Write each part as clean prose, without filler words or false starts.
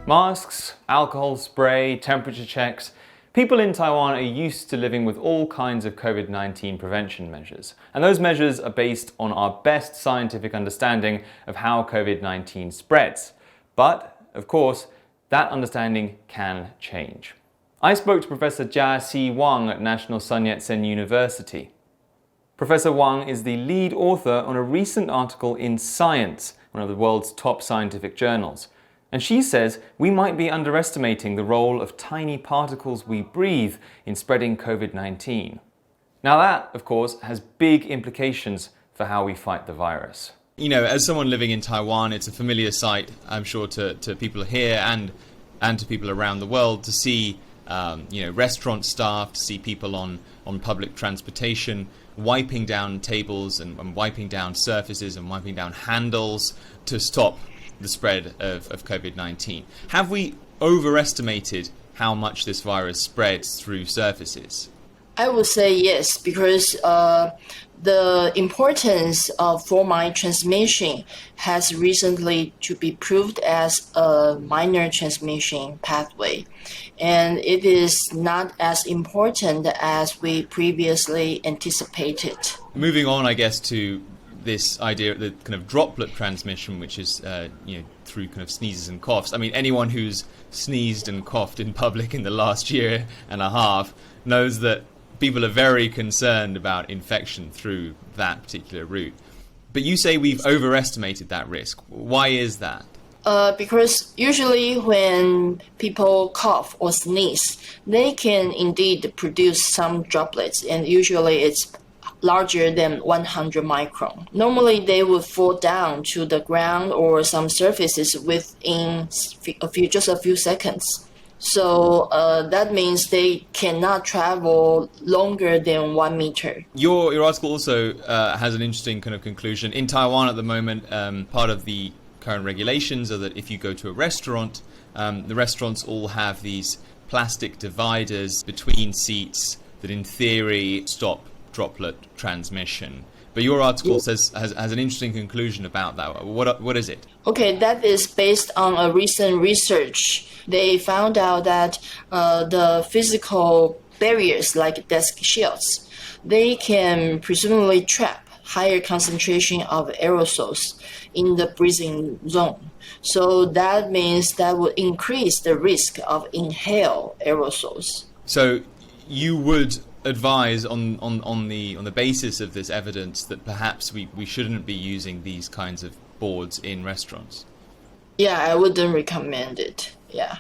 Masks, alcohol spray, temperature checks. People in Taiwan are used to living with all kinds of COVID-19 prevention measures, and those measures are based on our best scientific understanding of how COVID-19 spreads. But, of course, that understanding can change. I spoke to Professor Chia C. Wang at National Sun Yat-sen University. Professor Wang is the lead author on a recent article in Science, one of the world's top scientific journals. And she says we might be underestimating the role of tiny particles we breathe in spreading COVID-19. Now that, of course, has big implications for how we fight the virus. You know, as someone living in Taiwan, it's a familiar sight, I'm sure, to people here and to people around the world to see restaurant staff, to see people on public transportation wiping down tables and wiping down surfaces and wiping down handles to stop the spread of COVID-19. Have we overestimated how much this virus spreads through surfaces? I would say yes, because the importance of formine transmission has recently to be proved as a minor transmission pathway, and it is not as important as we previously anticipated. Moving on, I guess, to this idea of the kind of droplet transmission, which is through kind of sneezes and coughs. I mean, anyone who's sneezed and coughed in public in the last year and a half knows that people are very concerned about infection through that particular route. But you say we've overestimated that risk. Why is that? Because usually when people cough or sneeze, they can indeed produce some droplets, and usually it's larger than 100 micron. Normally they would fall down to the ground or some surfaces within just a few seconds. So that means they cannot travel longer than 1 meter. Your article also has an interesting kind of conclusion. In Taiwan at the moment, part of the current regulations are that if you go to a restaurant, the restaurants all have these plastic dividers between seats that in theory stop droplet transmission. But your article has an interesting conclusion about that. What is it? Okay, that is based on a recent research. They found out that the physical barriers like desk shields, they can presumably trap higher concentration of aerosols in the breathing zone. So that means that would increase the risk of inhaled aerosols. So you would advise on the basis of this evidence that perhaps we shouldn't be using these kinds of boards in restaurants? Yeah, I wouldn't recommend it. Yeah.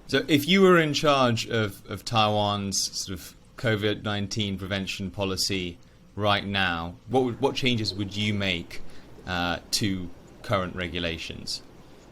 So if you were in charge of Taiwan's sort of COVID-19 prevention policy right now, what changes would you make to current regulations?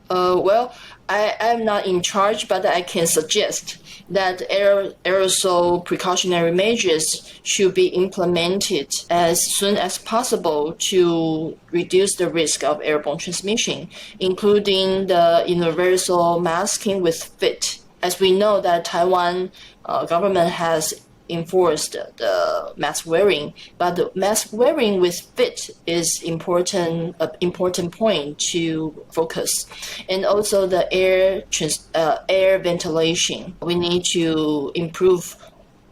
Well, I'm not in charge, but I can suggest that aerosol precautionary measures should be implemented as soon as possible to reduce the risk of airborne transmission, including the universal masking with fit. As we know that Taiwan government has enforced the mask wearing, but the mask wearing with fit is important point to focus, and also the air ventilation. We need to improve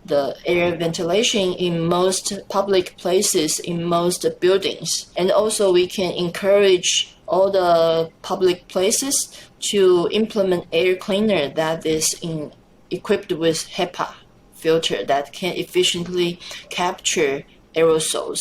the air ventilation in most public places, in most buildings, and also we can encourage all the public places to implement air cleaner that is equipped with HEPA filter that can efficiently capture aerosols.